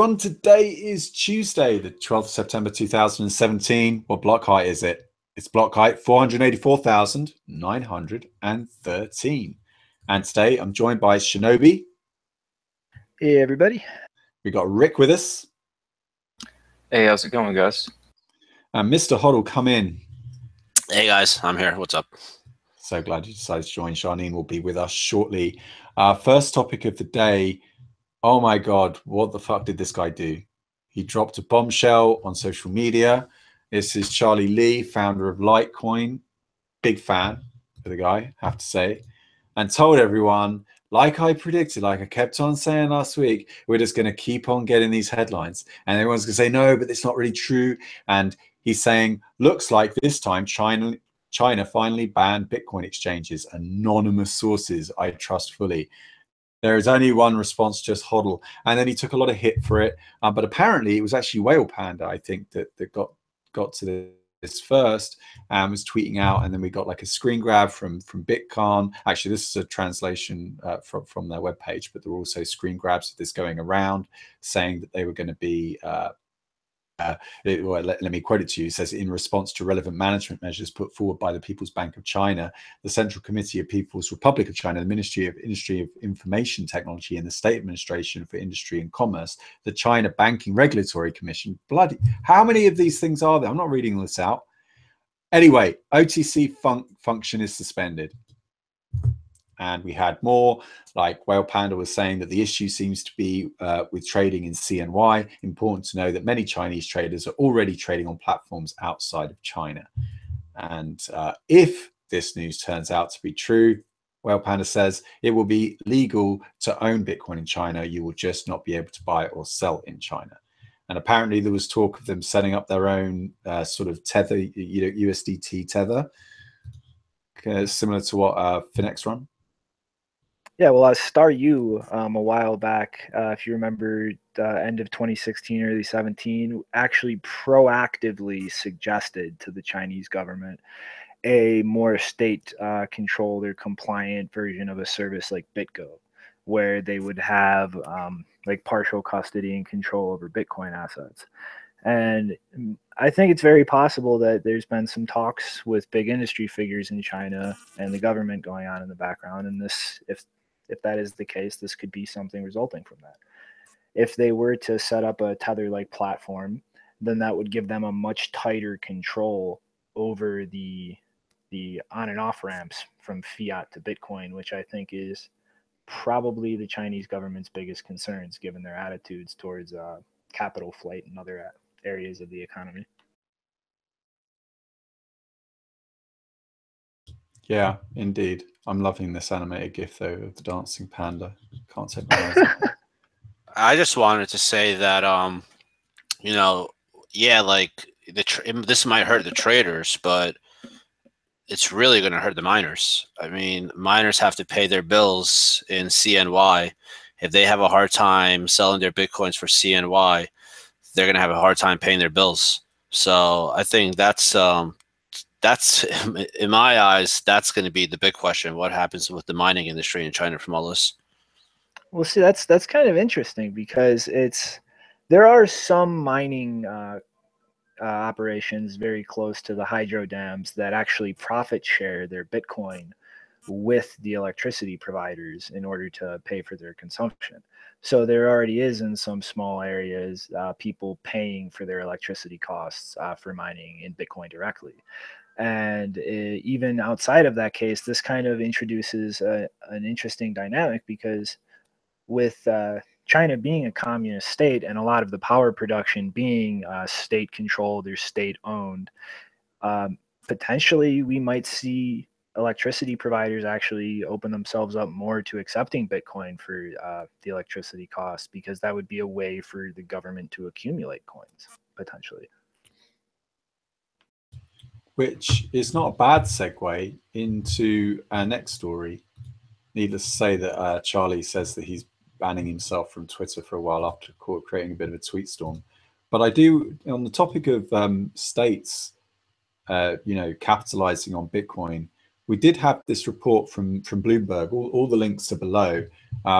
everyone. Today is Tuesday, the 12th of September 2017. What block height is it? It's block height 484,913. And today I'm joined by Shinobi. Hey, everybody. We got Rick with us. Hey, how's it going, guys? And Mr. Hoddle, come in. Hey, guys. I'm here. What's up? So glad you decided to join. Charlene will be with us shortly. First topic of the day. Oh my God, what the fuck did this guy do? He dropped a bombshell on social media. This is Charlie Lee, founder of Litecoin. Big fan of the guy, have to say. And told everyone, like I predicted, like I kept on saying last week, we're just going to keep on getting these headlines. And everyone's going to say, no, but it's not really true. And he's saying, looks like this time China finally banned Bitcoin exchanges. Anonymous sources, I trust fully. There is only one response, just hodl. And then he took a lot of hit for it. But apparently it was actually Whale Panda, I think, that got to this first and was tweeting out. And then we got like a screen grab from Bitcoin. Actually, this is a translation from their webpage, but there were also screen grabs of this going around saying that they were going to be... let me quote it to you. It says, in response to relevant management measures put forward by the People's Bank of China, the Central Committee of People's Republic of China, the Ministry of Information Technology, and the State Administration for Industry and Commerce, the China Banking Regulatory Commission. Bloody, how many of these things are there? I'm not reading this out. Anyway, OTC function is suspended. And we had more, like Whale Panda was saying that the issue seems to be with trading in CNY. Important to know that many Chinese traders are already trading on platforms outside of China. And if this news turns out to be true, Whale Panda says it will be legal to own Bitcoin in China. You will just not be able to buy or sell in China. And apparently there was talk of them setting up their own sort of tether, USDT tether, similar to what Finex run. Yeah, well, I Star U a while back, if you remember, end of 2016, early 17, actually proactively suggested to the Chinese government a more state-controlled or compliant version of a service like BitGo, where they would have like partial custody and control over Bitcoin assets. And I think it's very possible that there's been some talks with big industry figures in China and the government going on in the background. And this, if that is the case, this could be something resulting from that. If they were to set up a Tether-like platform, then that would give them a much tighter control over the on and off ramps from fiat to Bitcoin, which I think is probably the Chinese government's biggest concerns, given their attitudes towards capital flight and other areas of the economy. Yeah, indeed. I'm loving this animated GIF though of the dancing panda. Can't take my eyes off. I just wanted to say that, yeah, like this might hurt the traders, but it's really going to hurt the miners. I mean, miners have to pay their bills in CNY. If they have a hard time selling their Bitcoins for CNY, they're going to have a hard time paying their bills. So I think that's in my eyes, that's going to be the big question. What happens with the mining industry in China from all this? Well, see, that's kind of interesting because there are some mining operations very close to the hydro dams that actually profit share their Bitcoin with the electricity providers in order to pay for their consumption. So there already is in some small areas people paying for their electricity costs for mining in Bitcoin directly. And even outside of that case, this kind of introduces an interesting dynamic because with China being a communist state and a lot of the power production being state controlled or state owned, potentially we might see electricity providers actually open themselves up more to accepting Bitcoin for the electricity costs, because that would be a way for the government to accumulate coins potentially. Which is not a bad segue into our next story. Needless to say that Charlie says that he's banning himself from Twitter for a while after creating a bit of a tweet storm. But I do, on the topic of states, capitalizing on Bitcoin, we did have this report from Bloomberg. All the links are below,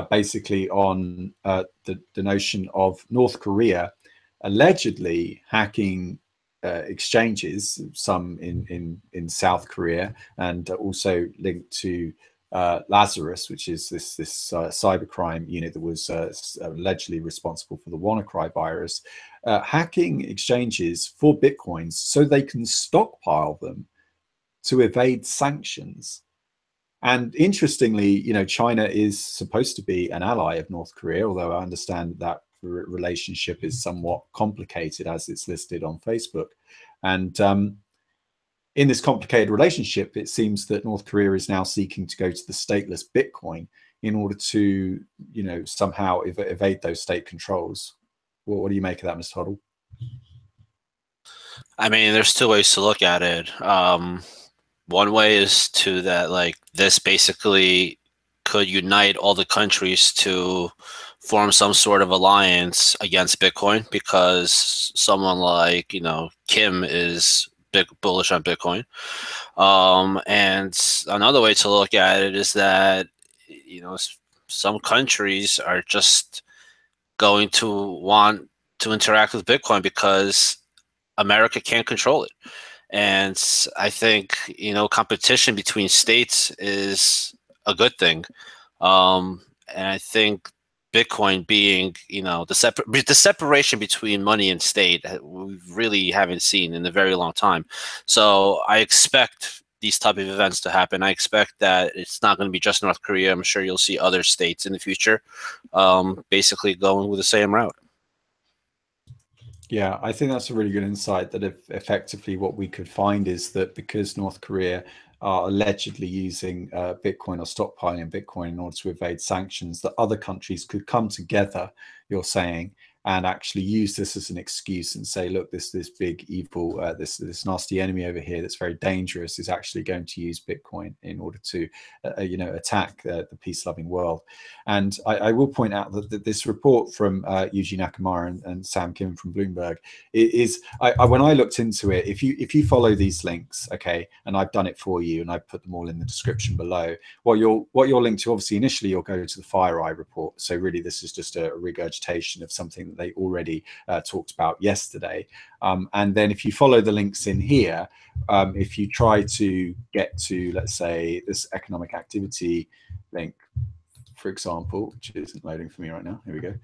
basically on the notion of North Korea allegedly hacking exchanges, some in South Korea, and also linked to Lazarus, which is this cybercrime unit that was allegedly responsible for the WannaCry virus, hacking exchanges for Bitcoins so they can stockpile them to evade sanctions. And interestingly, China is supposed to be an ally of North Korea, although I understand that relationship is somewhat complicated as it's listed on Facebook. And in this complicated relationship, it seems that North Korea is now seeking to go to the stateless Bitcoin in order to, somehow evade those state controls. What do you make of that, Mr. Hoddle? I mean, there's two ways to look at it. One way is to that, like, this basically could unite all the countries to form some sort of alliance against Bitcoin, because someone like, Kim is bullish on Bitcoin. And another way to look at it is that, some countries are just going to want to interact with Bitcoin because America can't control it. And I think, competition between states is a good thing. And I think Bitcoin being, the separation between money and state, we really haven't seen in a very long time. So I expect these type of events to happen. I expect that it's not going to be just North Korea. I'm sure you'll see other states in the future basically going with the same route. Yeah, I think that's a really good insight, that if effectively what we could find is that because North Korea are allegedly using Bitcoin or stockpiling Bitcoin in order to evade sanctions, that other countries could come together, you're saying, and actually use this as an excuse and say, look, this big evil, this nasty enemy over here that's very dangerous is actually going to use Bitcoin in order to, attack the peace-loving world. And I will point out that this report from Yuji Nakamura and Sam Kim from Bloomberg is, when I looked into it, if you follow these links, okay, and I've done it for you, and I put them all in the description below. What you're linked to, obviously, initially you'll go to the FireEye report. So really, this is just a regurgitation of something that they already talked about yesterday. And then if you follow the links in here, if you try to get to, let's say, this economic activity link, for example, which isn't loading for me right now. Here we go.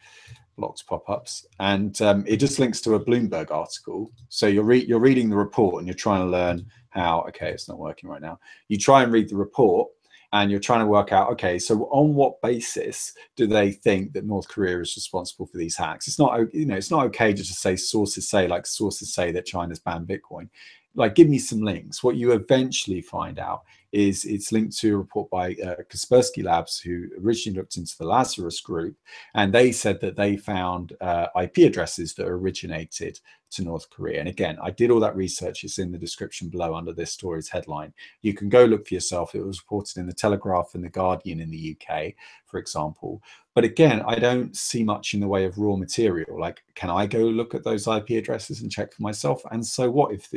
Blocked pop-ups, and it just links to a Bloomberg article. So you're reading the report and you're trying to learn how. Okay, it's not working right now. You try and read the report, and you're trying to work out, okay, so on what basis do they think that North Korea is responsible for these hacks? It's not, it's not okay just to say sources say that China's banned Bitcoin. Like, give me some links. What you eventually find out is it's linked to a report by Kaspersky Labs, who originally looked into the Lazarus group, and they said that they found IP addresses that originated to North Korea. And again, I did all that research. It's in the description below under this story's headline. You can go look for yourself. It was reported in the Telegraph and the Guardian in the UK, for example. But again, I don't see much in the way of raw material. Like, can I go look at those IP addresses and check for myself? And so what if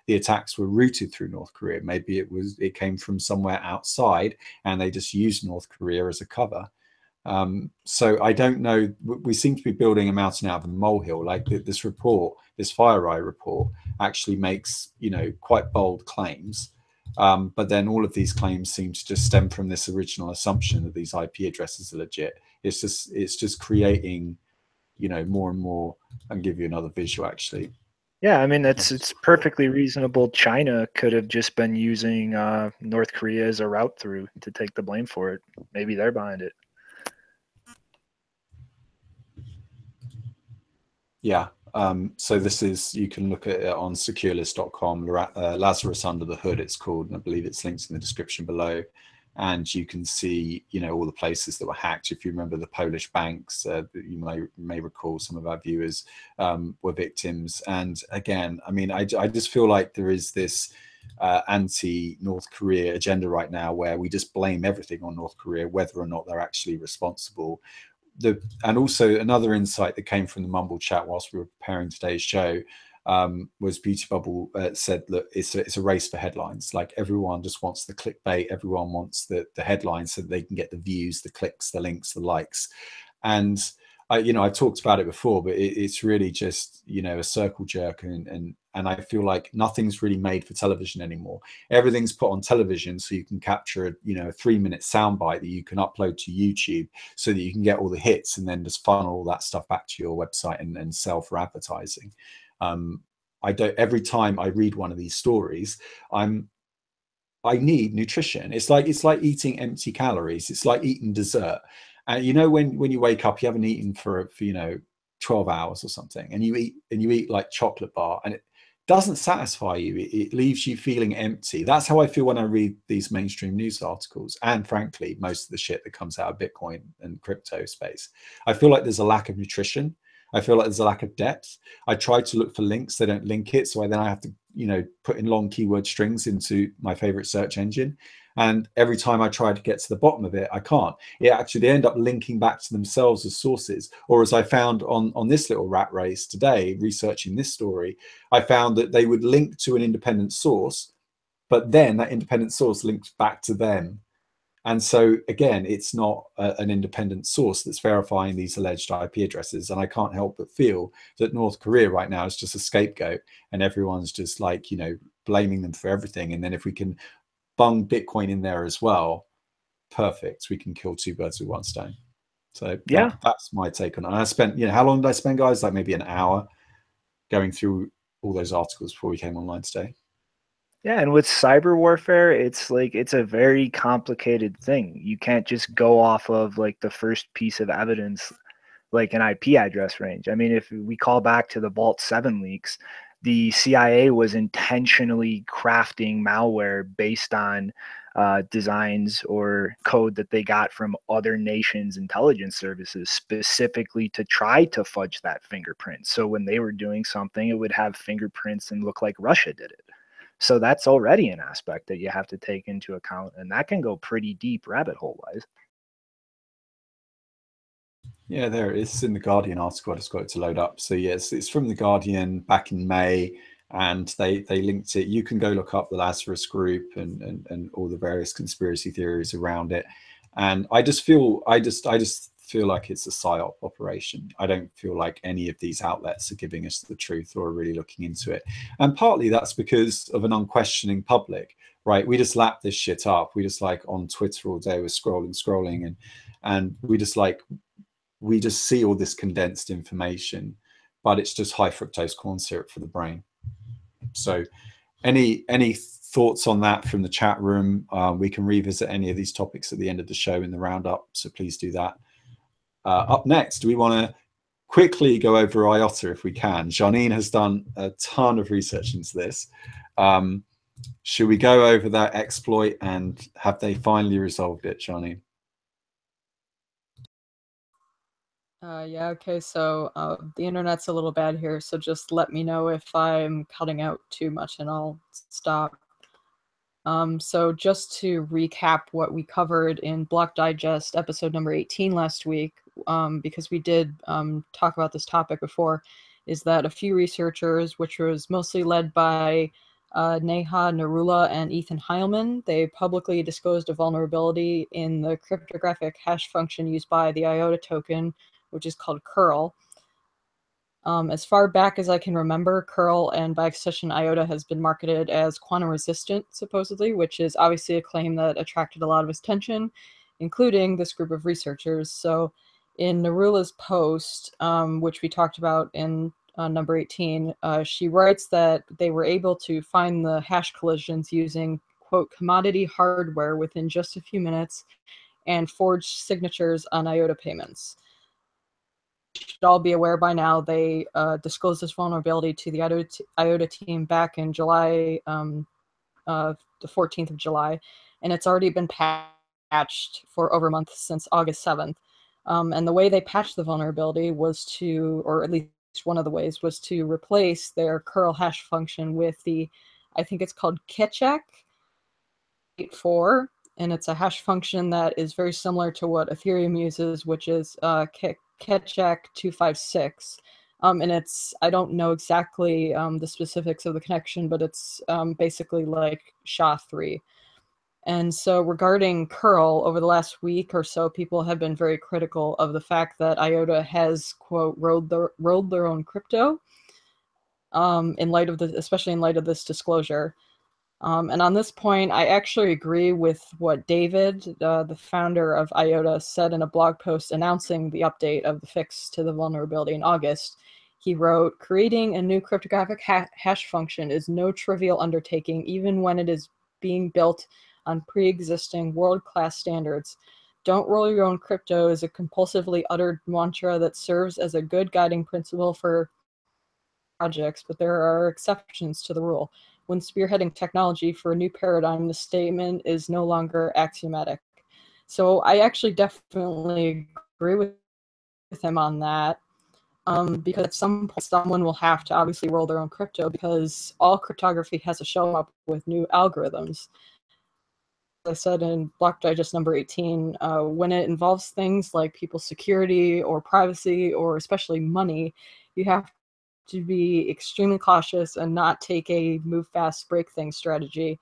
the attacks were routed through North Korea? Maybe it came from somewhere outside and they just used North Korea as a cover. So I don't know. We seem to be building a mountain out of a molehill. Like this report, this FireEye report, actually makes quite bold claims. But then all of these claims seem to just stem from this original assumption that these IP addresses are legit. It's just creating, more and more. I'll give you another visual, actually. Yeah, I mean, it's perfectly reasonable. China could have just been using North Korea as a route through to take the blame for it. Maybe they're behind it. Yeah. So this is, you can look at it on securelist.com, Lazarus Under the Hood, it's called, and I believe it's linked in the description below. And you can see, all the places that were hacked. If you remember the Polish banks, you may recall some of our viewers were victims. And again, I mean, I just feel like there is this anti-North Korea agenda right now where we just blame everything on North Korea, whether or not they're actually responsible. And also another insight that came from the Mumble chat whilst we were preparing today's show, was Beauty Bubble said, look, it's a race for headlines. Like everyone just wants the clickbait. Everyone wants the headlines so that they can get the views, the clicks, the links, the likes. And I talked about it before, but it's really just, a circle jerk. And I feel like nothing's really made for television anymore. Everything's put on television so you can capture a 3-minute soundbite that you can upload to YouTube so that you can get all the hits and then just funnel all that stuff back to your website and sell for advertising. Every time I read one of these stories, I need nutrition. It's like eating empty calories. It's like eating dessert. And when you wake up, you haven't eaten for 12 hours or something, and you eat like chocolate bar, and it doesn't satisfy you. It leaves you feeling empty. That's how I feel when I read these mainstream news articles, and frankly, most of the shit that comes out of Bitcoin and crypto space. I feel like there's a lack of nutrition. I feel like there's a lack of depth. I try to look for links. They don't link it. So then I have to, put in long keyword strings into my favorite search engine. And every time I try to get to the bottom of it, I can't. They end up linking back to themselves as sources. Or as I found on this little rat race today, researching this story, I found that they would link to an independent source, but then that independent source links back to them. And so, again, it's not an independent source that's verifying these alleged IP addresses. And I can't help but feel that North Korea right now is just a scapegoat, and everyone's just like, blaming them for everything. And then if we can bung Bitcoin in there as well, perfect. We can kill two birds with one stone. So yeah, that's my take on it. And I spent, how long did I spend, guys? Like maybe an hour going through all those articles before we came online today. Yeah, and with cyber warfare, it's a very complicated thing. You can't just go off of like the first piece of evidence, like an IP address range. I mean, if we call back to the Vault 7 leaks, the CIA was intentionally crafting malware based on designs or code that they got from other nations' intelligence services, specifically to try to fudge that fingerprint. So when they were doing something, it would have fingerprints and look like Russia did it. So that's already an aspect that you have to take into account, and that can go pretty deep rabbit hole wise. Yeah, there it is. It's in the Guardian article. I just got it to load up. So yes, it's from the Guardian back in May, and they linked it. You can go look up the Lazarus Group and all the various conspiracy theories around it. And I just feel like it's a psyop operation. I don't feel like any of these outlets are giving us the truth or are really looking into it. And partly that's because of an unquestioning public, right? We just lap this shit up. We just like on Twitter all day, we're scrolling, and we just see all this condensed information, but it's just high fructose corn syrup for the brain. So any thoughts on that from the chat room? We can revisit any of these topics at the end of the show in the roundup, so please do that. Up next, we want to quickly go over IOTA if we can. Janine has done a ton of research into this. Should we go over that exploit, and have they finally resolved it, Janine? Yeah, okay, so the internet's a little bad here, so just let me know if I'm cutting out too much and I'll stop. So just to recap what we covered in Block Digest episode number 18 last week, because we did talk about this topic before, is that a few researchers, which was mostly led by Neha Narula and Ethan Heilman, they publicly disclosed a vulnerability in the cryptographic hash function used by the IOTA token, which is called curl. As far back as I can remember, curl and by extension IOTA has been marketed as quantum resistant, supposedly, which is obviously a claim that attracted a lot of attention, including this group of researchers. So in Narula's post, which we talked about in number 18, she writes that they were able to find the hash collisions using, quote, commodity hardware within just a few minutes and forged signatures on IOTA payments. Should all be aware by now, they disclosed this vulnerability to the IOTA team back in July, the 14th of July, and it's already been patched for over a month since August 7th. And the way they patched the vulnerability was to, or at least one of the ways, was to replace their curl hash function with the, I think it's called Ketchak 8.4, and it's a hash function that is very similar to what Ethereum uses, which is Ketchak 256. And I don't know exactly the specifics of the connection, but it's basically like SHA-3. And so regarding curl, over the last week or so, people have been very critical of the fact that IOTA has, quote, rolled their own crypto, especially in light of this disclosure. And on this point, I actually agree with what David, the founder of IOTA, said in a blog post announcing the update of the fix to the vulnerability in August. He wrote, "Creating a new cryptographic hash function is no trivial undertaking, even when it is being built on pre-existing world-class standards. Don't roll your own crypto is a compulsively uttered mantra that serves as a good guiding principle for projects, but there are exceptions to the rule. When spearheading technology for a new paradigm, the statement is no longer axiomatic." So I actually definitely agree with him on that. Because at some point, someone will have to obviously roll their own crypto, because all cryptography has to show up with new algorithms. As I said in Block Digest number 18, when it involves things like people's security or privacy or especially money, you have to be extremely cautious and not take a move fast, break things strategy.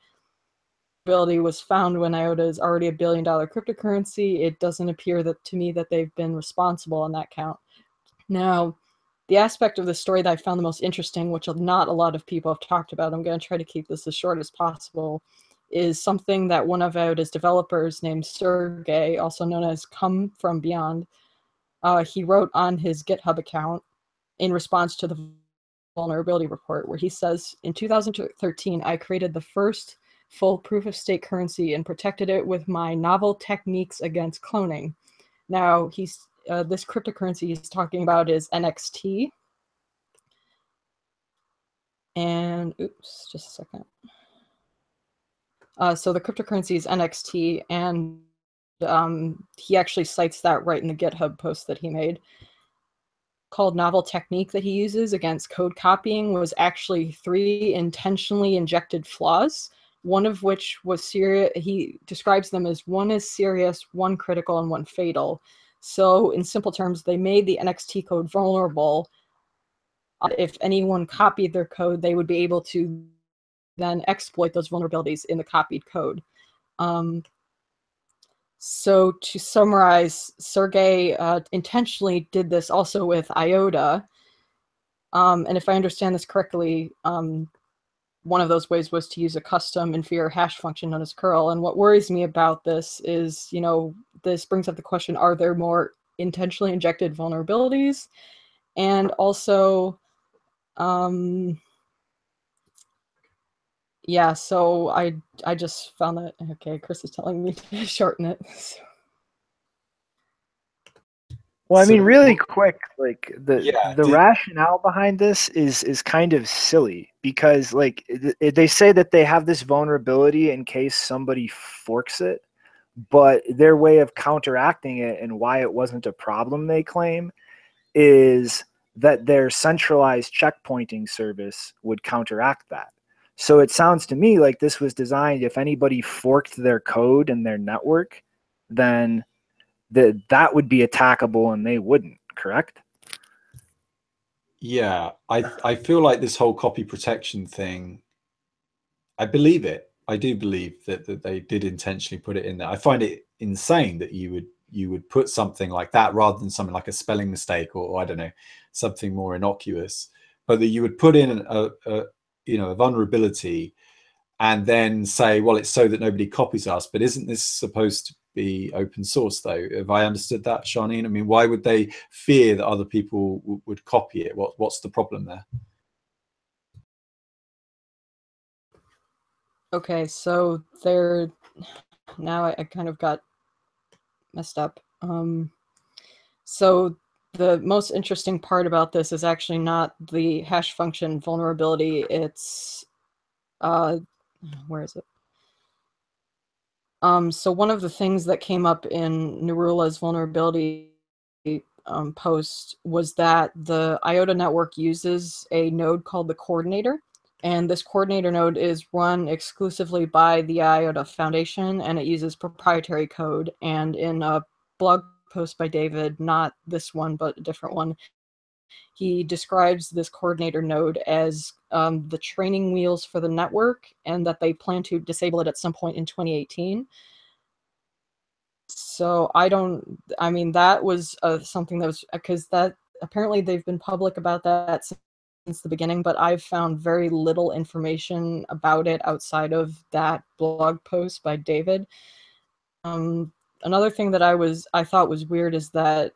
Ability was found when IOTA is already a $1 billion cryptocurrency. It doesn't appear to me that they've been responsible on that count. Now, the aspect of the story that I found the most interesting, which not a lot of people have talked about, I'm going to try to keep this as short as possible, is something that one of IOTA's developers named Sergey, also known as Come From Beyond, he wrote on his GitHub account in response to the vulnerability report, where he says, "In 2013, I created the first full proof-of-stake currency and protected it with my novel techniques against cloning." Now, this cryptocurrency he's talking about is NXT. And, oops, just a second. So the cryptocurrency is NXT, and he actually cites that right in the GitHub post that he made. Called novel technique that he uses against code copying was actually 3 intentionally injected flaws, one of which was serious. He describes them as 1 is serious, 1 critical, and 1 fatal. So in simple terms, they made the NXT code vulnerable. If anyone copied their code, they would be able to then exploit those vulnerabilities in the copied code. So to summarize, Sergey intentionally did this also with IOTA. And if I understand this correctly, one of those ways was to use a custom inferior hash function known as curl. And what worries me about this is, this brings up the question, are there more intentionally injected vulnerabilities? And also, yeah, so I just found that, okay, Chris is telling me to shorten it. So. Well, I mean, really quick, like the rationale behind this is kind of silly, because like they say that they have this vulnerability in case somebody forks it, but their way of counteracting it and why it wasn't a problem, they claim, is that their centralized checkpointing service would counteract that. So it sounds to me like this was designed, if anybody forked their code in their network, then that would be attackable and they wouldn't, correct? Yeah, I feel like this whole copy protection thing, I believe it. I do believe that they did intentionally put it in there. I find it insane that you would put something like that rather than something like a spelling mistake or I don't know, something more innocuous, but that you would put in a vulnerability and then say, well, it's so that nobody copies us. But isn't this supposed to be open source, though? Have I understood that, Charlene? I mean, why would they fear that other people would copy it? What's the problem there? Okay, so now I kind of got messed up. So the most interesting part about this is actually not the hash function vulnerability. It's where is it? So one of the things that came up in Narula's vulnerability post was that the IOTA network uses a node called the coordinator. And this coordinator node is run exclusively by the IOTA Foundation, and it uses proprietary code. And in a blog post by David, not this one, but a different one, He describes this coordinator node as the training wheels for the network, and that they plan to disable it at some point in 2018. So I mean, that was something that was, because that apparently they've been public about that since the beginning, but I've found very little information about it outside of that blog post by David. Another thing that I thought was weird is that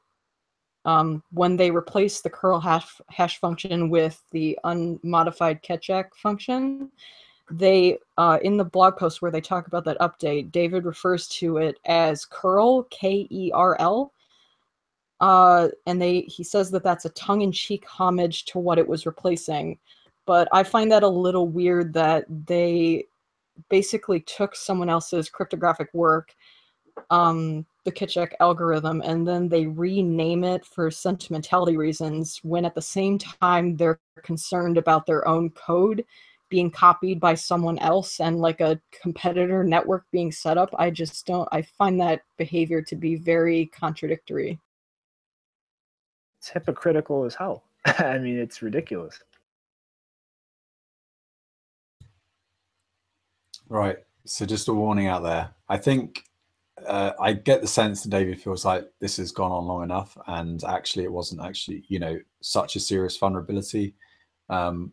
when they replaced the curl hash function with the unmodified catcheck function, they in the blog post where they talk about that update, David refers to it as curl, Kerl, and he says that that's a tongue-in-cheek homage to what it was replacing. But I find that a little weird that they basically took someone else's cryptographic work, the Kitchek algorithm, and then they rename it for sentimentality reasons, when at the same time they're concerned about their own code being copied by someone else and like a competitor network being set up. I find that behavior to be very contradictory. It's hypocritical as hell. I mean, it's ridiculous. Right. So just a warning out there. I think I get the sense that David feels like this has gone on long enough, and actually it wasn't actually, such a serious vulnerability.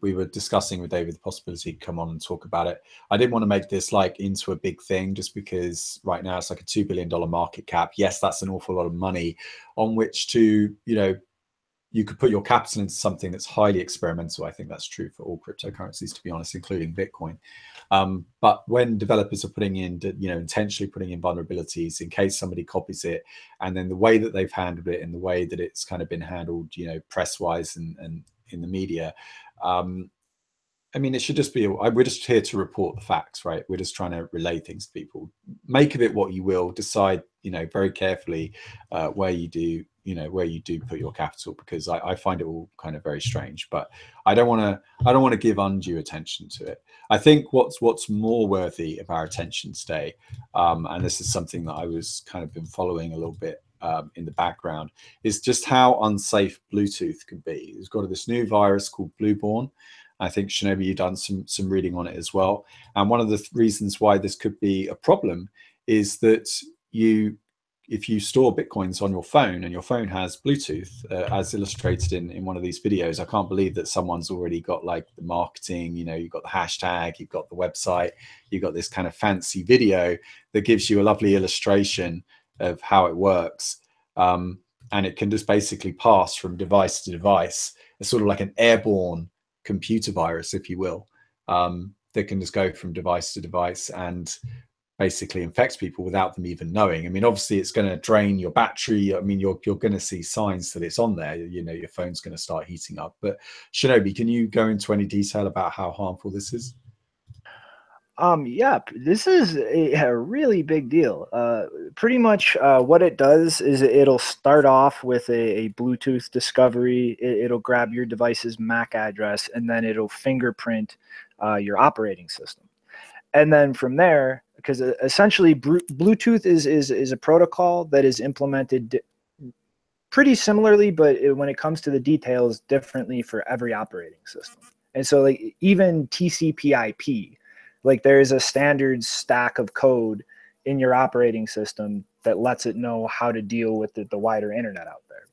We were discussing with David the possibility to come on and talk about it. I didn't want to make this into a big thing, just because right now it's like a $2 billion market cap. Yes, that's an awful lot of money on which to, you could put your capital into something that's highly experimental. I think that's true for all cryptocurrencies, to be honest, including Bitcoin. But when developers are putting in, intentionally putting in vulnerabilities in case somebody copies it, and then the way that they've handled it and the way that it's kind of been handled, press-wise and in the media, I mean, it should just be, we're just here to report the facts, right? We're just trying to relay things to people. Make of it what you will. Decide, very carefully where you do put your capital, because I find it all kind of very strange. But I don't want to give undue attention to it. I think what's more worthy of our attention today, and this is something that I was kind of been following a little bit in the background, is just how unsafe Bluetooth can be. It's got this new virus called BlueBorne. I think, Shinobi, you've done some reading on it as well. And one of the reasons why this could be a problem is that if you store Bitcoins on your phone and your phone has Bluetooth, as illustrated in one of these videos, I can't believe that someone's already got like the marketing, you've got the hashtag, you've got the website, you've got this kind of fancy video that gives you a lovely illustration of how it works. And it can just basically pass from device to device. It's sort of like an airborne computer virus, if you will, that can just go from device to device and basically infects people without them even knowing. I mean, obviously it's going to drain your battery. I mean, you're going to see signs that it's on there. Your phone's going to start heating up. But Shinobi, can you go into any detail about how harmful this is? Yeah, this is a really big deal. Pretty much what it does is it'll start off with a Bluetooth discovery. It'll grab your device's MAC address, and then it'll fingerprint your operating system. And then from there, because essentially Bluetooth is a protocol that is implemented pretty similarly, but when it comes to the details, differently for every operating system. And so like even TCP/IP, like there is a standard stack of code in your operating system that lets it know how to deal with the wider internet out there.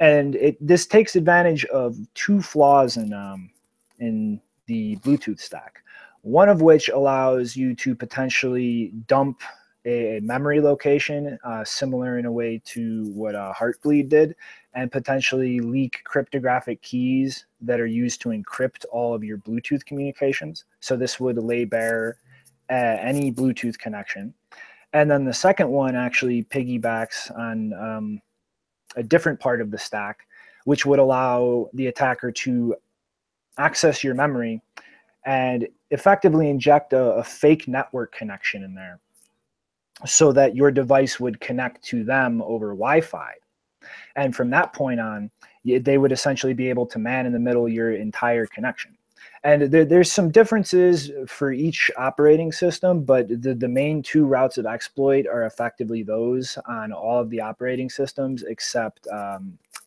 And this takes advantage of two flaws in the Bluetooth stack. One of which allows you to potentially dump a memory location, similar in a way to what Heartbleed did, and potentially leak cryptographic keys that are used to encrypt all of your Bluetooth communications. So this would lay bare any Bluetooth connection. And then the second one actually piggybacks on a different part of the stack, which would allow the attacker to access your memory and effectively inject a fake network connection in there so that your device would connect to them over Wi-Fi. And from that point on, they would essentially be able to man in the middle your entire connection. And there's some differences for each operating system, but the main two routes of exploit are effectively those on all of the operating systems except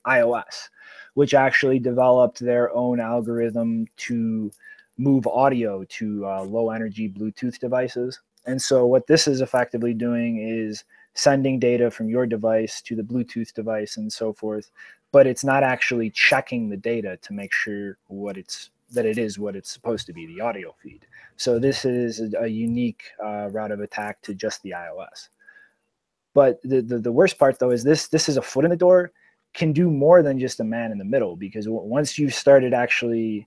iOS, which actually developed their own algorithm to move audio to low energy Bluetooth devices. And so what this is effectively doing is sending data from your device to the Bluetooth device and so forth, but it's not actually checking the data to make sure that it is what it's supposed to be, the audio feed. So this is a unique route of attack to just the iOS. But the worst part, though, is this is a foot in the door, can do more than just a man in the middle, because once you started actually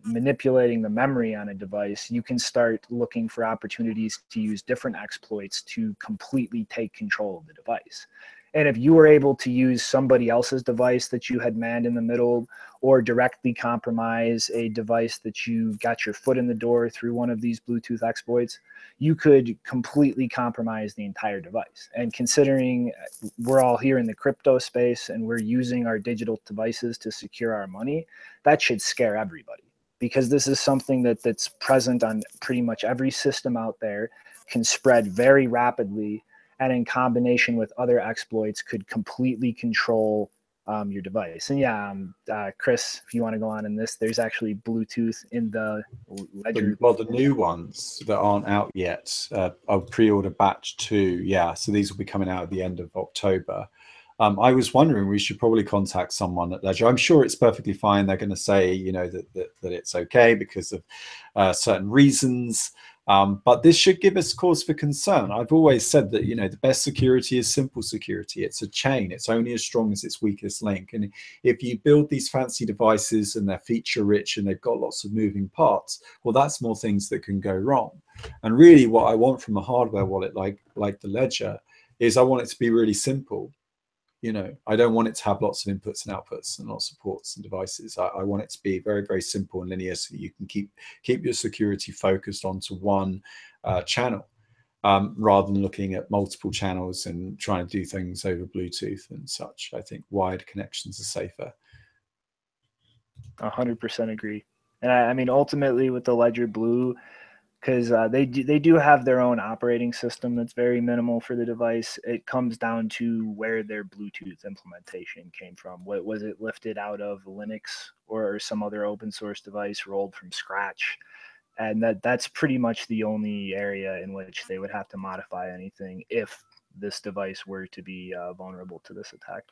manipulating the memory on a device, you can start looking for opportunities to use different exploits to completely take control of the device. And if you were able to use somebody else's device that you had manned in the middle, or directly compromise a device that you got your foot in the door through one of these Bluetooth exploits, you could completely compromise the entire device. And considering we're all here in the crypto space and we're using our digital devices to secure our money, that should scare everybody, because this is something that's present on pretty much every system out there, can spread very rapidly, and in combination with other exploits could completely control your device. And yeah, Chris, if you want to go on in this, there's actually Bluetooth in the Ledger. Well, the new ones that aren't out yet, I'll pre-order batch 2. Yeah, so these will be coming out at the end of October. I was wondering, we should probably contact someone at Ledger. I'm sure it's perfectly fine. They're going to say, you know, that it's okay because of certain reasons. But this should give us cause for concern. I've always said that, you know, the best security is simple security. It's a chain. It's only as strong as its weakest link. And if you build these fancy devices and they're feature rich and they've got lots of moving parts, well, that's more things that can go wrong. And really what I want from a hardware wallet like the Ledger is I want it to be really simple. You know, I don't want it to have lots of inputs and outputs and lots of ports and devices. I want it to be very, very simple and linear, so that you can keep your security focused onto one channel, rather than looking at multiple channels and trying to do things over Bluetooth and such. I think wired connections are safer. 100% agree. And I mean, ultimately with the Ledger Blue, because they do have their own operating system that's very minimal for the device. It comes down to where their Bluetooth implementation came from. What was it lifted out of Linux or some other open source device rolled from scratch? And that's pretty much the only area in which they would have to modify anything if this device were to be vulnerable to this attack.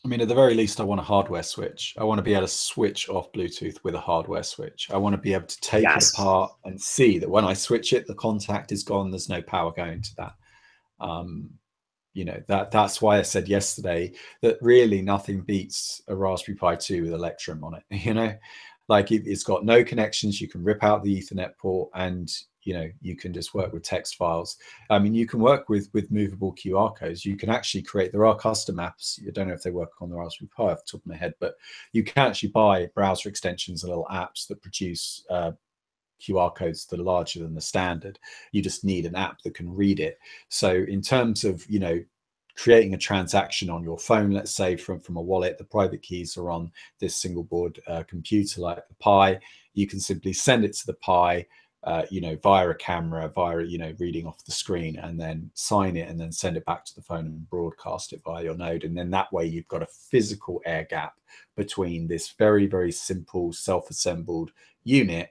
I mean, at the very least, I want a hardware switch. I want to be able to switch off Bluetooth with a hardware switch. I want to be able to take it apart and see that when I switch it, the contact is gone. There's no power going to that. You know, that's why I said yesterday that really nothing beats a Raspberry Pi 2 with Electrum on it. You know, like it's got no connections. You can rip out the Ethernet port and, you know, you can just work with text files. I mean, you can work with movable QR codes. You can actually create, there are custom apps. I don't know if they work on the Raspberry Pi off the top of my head, but you can actually buy browser extensions and little apps that produce QR codes that are larger than the standard. You just need an app that can read it. So in terms of, you know, creating a transaction on your phone, let's say from a wallet, the private keys are on this single board computer like the Pi. You can simply send it to the Pi, you know, via a camera, via, you know, reading off the screen, and then sign it and then send it back to the phone and broadcast it via your node. And then that way you've got a physical air gap between this very, very simple self-assembled unit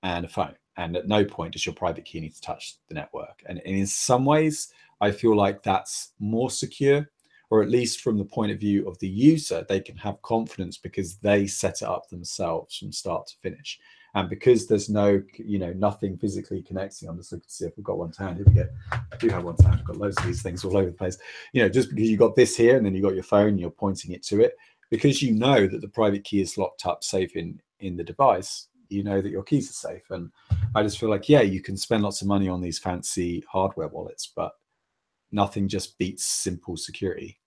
and a phone. And at no point does your private key need to touch the network. And in some ways, I feel like that's more secure, or at least from the point of view of the user, they can have confidence because they set it up themselves from start to finish. And because there's no, you know, nothing physically connecting, I'm just looking to see if we've got one to hand. Here we go. I do have one to hand. I've got loads of these things all over the place. You know, just because you got this here and then you got your phone, you're pointing it to it, because you know that the private key is locked up safe in the device, you know that your keys are safe. And I just feel like, yeah, you can spend lots of money on these fancy hardware wallets, but nothing just beats simple security.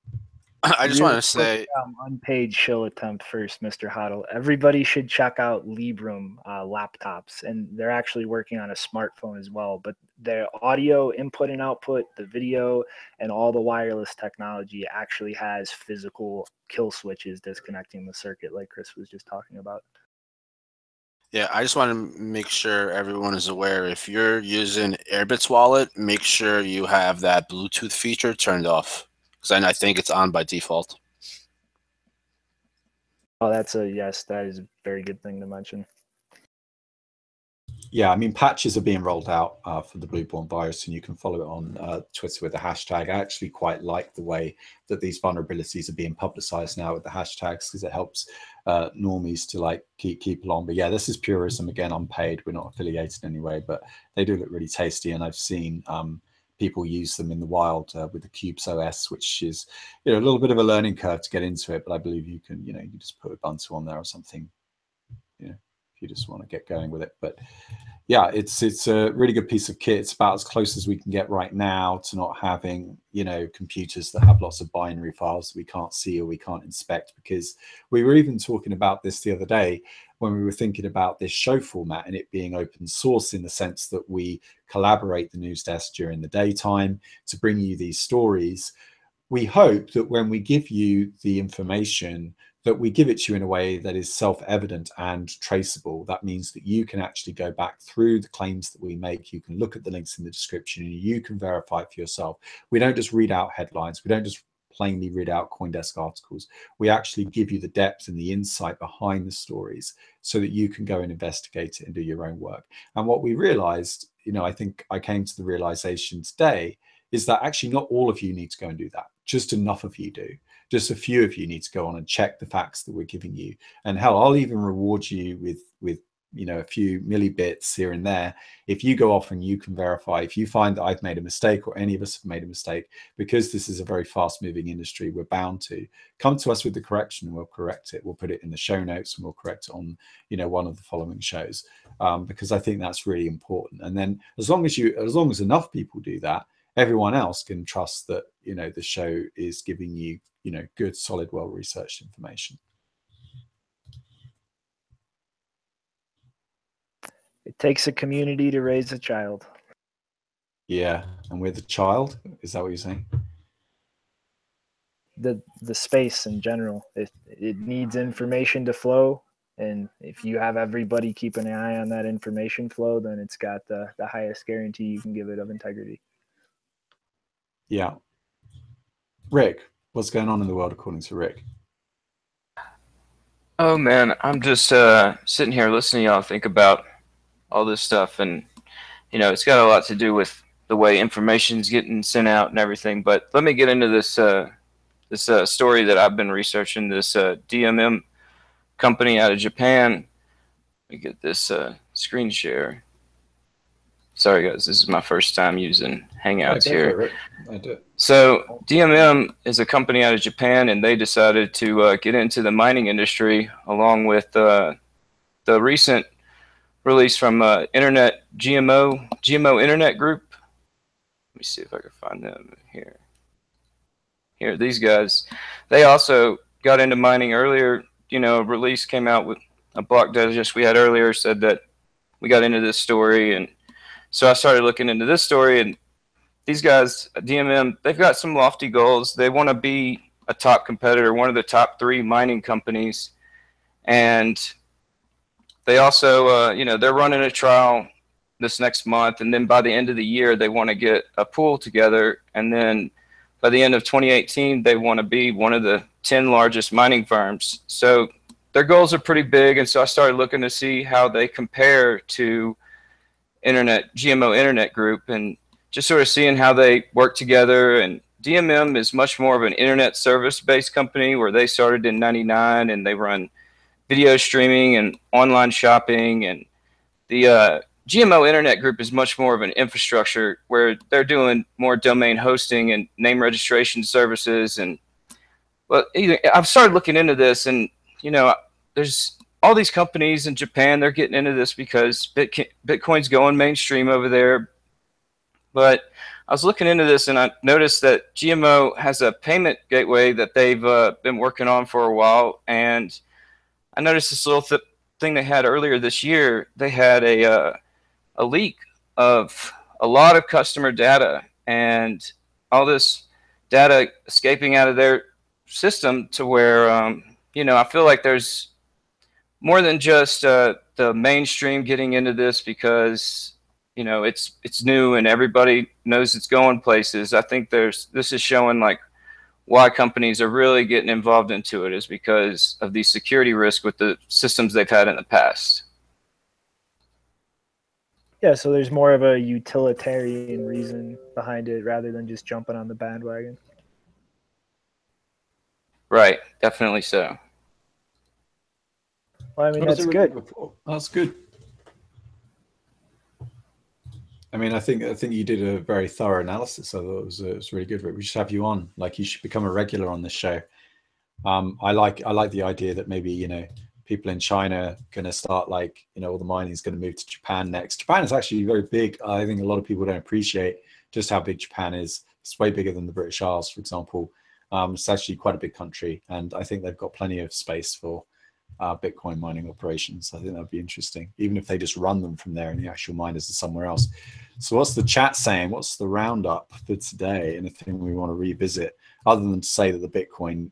I just want to say, unpaid shill attempt first, Mr. Hoddle. Everybody should check out Librem laptops, and they're actually working on a smartphone as well. But their audio input and output, the video, and all the wireless technology actually has physical kill switches disconnecting the circuit, like Chris was just talking about. yeah, I just want to make sure everyone is aware. If you're using Airbit's wallet, make sure you have that Bluetooth feature turned off, because I think it's on by default. Oh, that's a yes. That is a very good thing to mention. Yeah, I mean, patches are being rolled out for the BlueBorne virus, and you can follow it on Twitter with the hashtag. I actually quite like the way that these vulnerabilities are being publicized now with the hashtags, because it helps normies to like keep along. But yeah, this is purism again, unpaid. We're not affiliated anyway, but they do look really tasty, and I've seen people use them in the wild with the Cubes OS, which is a little bit of a learning curve to get into it. But I believe you can, you just put Ubuntu on there or something, if you just want to get going with it. But yeah, it's a really good piece of kit. It's about as close as we can get right now to not having, computers that have lots of binary files that we can't see or we can't inspect, because we were even talking about this the other day when we were thinking about this show format and it being open source, in the sense that we collaborate the news desk during the daytime to bring you these stories. We hope that when we give you the information, that we give it to you in a way that is self-evident and traceable. That means that you can actually go back through the claims that we make. You can look at the links in the description and you can verify it for yourself. We don't just read out headlines. We don't just plainly read out CoinDesk articles. We actually give you the depth and the insight behind the stories so that you can go and investigate it and do your own work. And what we realized, I think I came to the realization today, is that actually not all of you need to go and do that. Just enough of you do. Just a few of you need to go on and check the facts that we're giving you. And hell, I'll even reward you with a few millibits here and there if you go off and you can verify. If you find that I've made a mistake or any of us have made a mistake, because this is a very fast moving industry, we're bound to come to us with the correction and we'll correct it. We'll put it in the show notes and we'll correct it on one of the following shows, because I think that's really important. And then as long as enough people do that, everyone else can trust that the show is giving you good, solid, well-researched information. It takes a community to raise a child. Yeah, and with a child, is that what you're saying? The space in general, it needs information to flow, and if you have everybody keeping an eye on that information flow, then it's got the highest guarantee you can give it of integrity. Yeah. Rick, what's going on in the world according to Rick? Oh man, I'm just sitting here listening to y'all think about all this stuff, and it's got a lot to do with the way information's getting sent out and everything. But let me get into this story that I've been researching. This DMM company out of Japan. Let me get this screen share. Sorry guys, this is my first time using Hangouts here. So DMM is a company out of Japan, and they decided to get into the mining industry, along with the recent release from Internet GMO Internet Group. Let me see if I can find them here. Here, these guys. They also got into mining earlier. A release came out with a block digest we had earlier, said that we got into this story, and so I started looking into this story, and these guys, DMM, they've got some lofty goals. They want to be a top competitor, one of the top 3 mining companies. And they also, they're running a trial this next month. And then by the end of the year, they want to get a pool together. And then by the end of 2018, they want to be one of the 10 largest mining firms. So their goals are pretty big. And so I started looking to see how they compare to GMO Internet Group, and just sort of seeing how they work together. And DMM is much more of an internet service-based company, where they started in '99, and they run video streaming and online shopping. And the GMO Internet Group is much more of an infrastructure, where they're doing more domain hosting and name registration services. And I've started looking into this, and there's all these companies in Japan, they're getting into this because Bitcoin's going mainstream over there. But I was looking into this, and I noticed that GMO has a payment gateway that they've been working on for a while. And I noticed this little thing they had earlier this year. They had a leak of a lot of customer data, and all this data escaping out of their system, to where, I feel like there's more than just the mainstream getting into this because it's new and everybody knows it's going places. I think this is showing like why companies are really getting involved into it is because of the security risk with the systems they've had in the past. Yeah, so there's more of a utilitarian reason behind it rather than just jumping on the bandwagon. Right, definitely so. Well, I mean, that's good. That's good. I mean, I think you did a very thorough analysis. I thought it was really good. We should have you on. Like, you should become a regular on this show. I like the idea that maybe, you know, people in China are going to start, like, you know, all the mining is going to move to Japan next. Japan is actually very big. I think a lot of people don't appreciate just how big Japan is. It's way bigger than the British Isles, for example. It's actually quite a big country, and I think they've got plenty of space for Bitcoin mining operations. I think that'd be interesting, even if they just run them from there and the actual miners are somewhere else. So what's the chat saying? What's the roundup for today? Anything we want to revisit other than to say that the Bitcoin,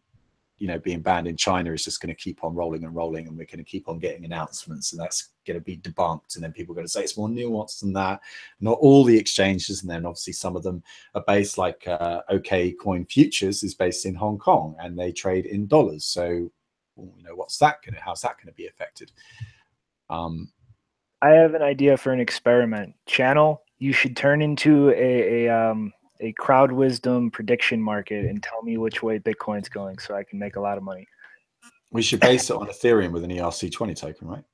you know, being banned in China is just going to keep on rolling and rolling, and we're going to keep on getting announcements, and that's going to be debunked, and then people are going to say it's more nuanced than that. Not all the exchanges, and then obviously some of them are based, like OK Coin Futures is based in Hong Kong and they trade in dollars. So, you know, how's that going to be affected? I have an idea for an experiment. Channel, you should turn into a crowd wisdom prediction market and tell me which way Bitcoin's going so I can make a lot of money. We should base it on Ethereum with an ERC20 token, right?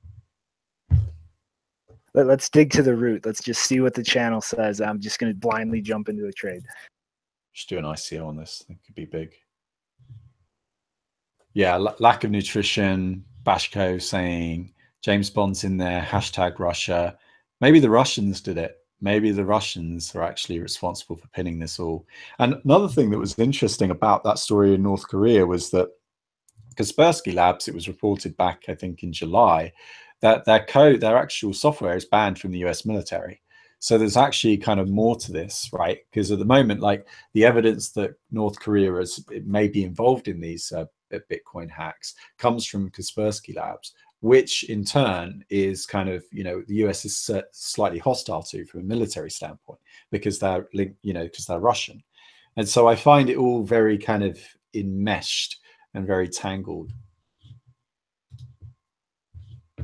Let's dig to the root. Let's just see what the channel says. I'm just going to blindly jump into a trade. Just do an ICO on this. It could be big. Yeah, lack of nutrition. Bashko saying James Bond's in there. Hashtag Russia. Maybe the Russians did it. Maybe the Russians are actually responsible for pinning this all. And another thing that was interesting about that story in North Korea was that Kaspersky Labs, it was reported back, I think, in July, that their actual software is banned from the US military. So there's actually kind of more to this, right? Because at the moment, like, the evidence that North Korea may be involved in these Bitcoin hacks comes from Kaspersky Labs, which in turn is kind of, you know, the US is slightly hostile to from a military standpoint because they're linked, you know, because they're Russian. And so I find it all very kind of enmeshed and very tangled.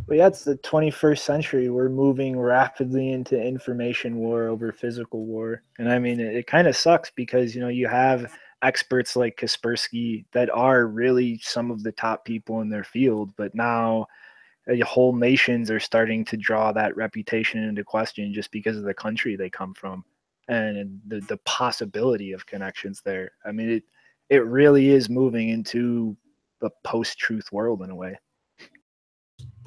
But yeah, it's the 21st century. We're moving rapidly into information war over physical war. And I mean, it kind of sucks because, you know, you have experts like Kaspersky that are really some of the top people in their field, but now whole nations are starting to draw that reputation into question just because of the country they come from and the possibility of connections there. I mean, it really is moving into the post-truth world in a way.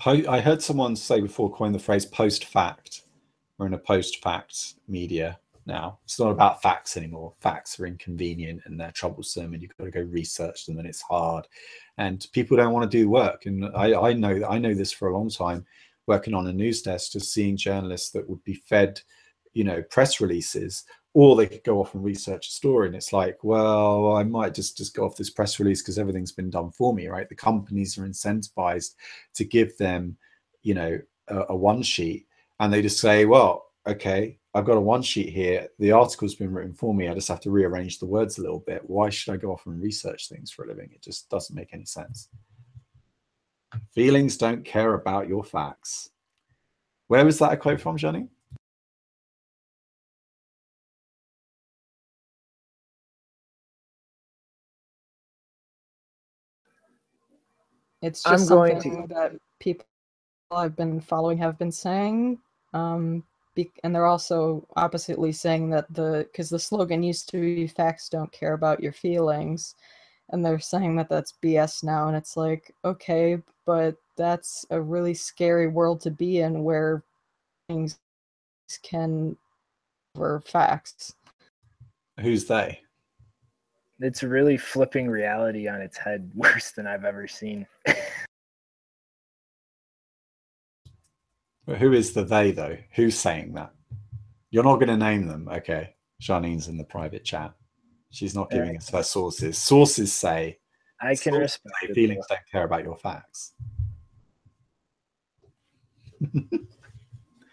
I heard someone say before, coin the phrase post-fact. We're in a post-fact media now. It's not about facts anymore. Facts are inconvenient and they're troublesome and you've got to go research them and it's hard. And people don't want to do work. And I know this for a long time, working on a news desk, just seeing journalists that would be fed, you know, press releases, or they could go off and research a story. And it's like, well, I might just go off this press release because everything's been done for me, right? The companies are incentivized to give them, you know, a one sheet, and they just say, well, okay, I've got a one sheet here. The article's been written for me. I just have to rearrange the words a little bit. Why should I go off and research things for a living? It just doesn't make any sense. Feelings don't care about your facts. Where was that a quote from, Johnny? It's just something that people I've been following have been saying. And they're also oppositely saying that because the slogan used to be facts don't care about your feelings, and they're saying that that's BS now. And it's like, okay, but that's a really scary world to be in where things can over facts. Who's they? It's really flipping reality on its head worse than I've ever seen. But who is the they, though? Who's saying that? You're not going to name them, okay? Charlene's in the private chat. She's not giving us her sources. Sources say, I can respect it. Feelings don't care about your facts.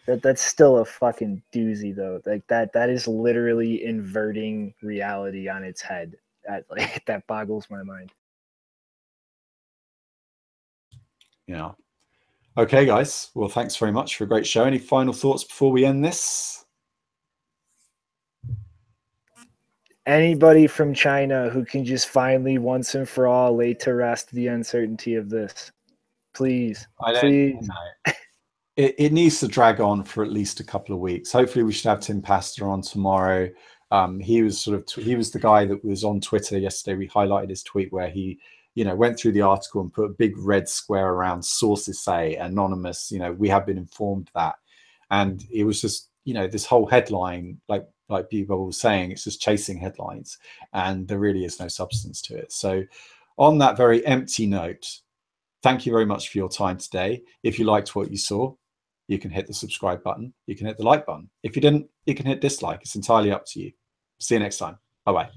That's still a fucking doozy, though. Like that is literally inverting reality on its head. that boggles my mind. Yeah. Okay, guys. Well, thanks very much for a great show. Any final thoughts before we end this? Anybody from China who can just finally, once and for all, lay to rest the uncertainty of this. Please. Please. It needs to drag on for at least a couple of weeks. Hopefully we should have Tim Pastor on tomorrow. He was the guy that was on Twitter yesterday. We highlighted his tweet where he, went through the article and put a big red square around sources say anonymous, we have been informed that. And it was just, this whole headline, like people were saying, it's just chasing headlines and there really is no substance to it. So on that very empty note, thank you very much for your time today. If you liked what you saw, you can hit the subscribe button. You can hit the like button. If you didn't, you can hit dislike. It's entirely up to you. See you next time. Bye-bye.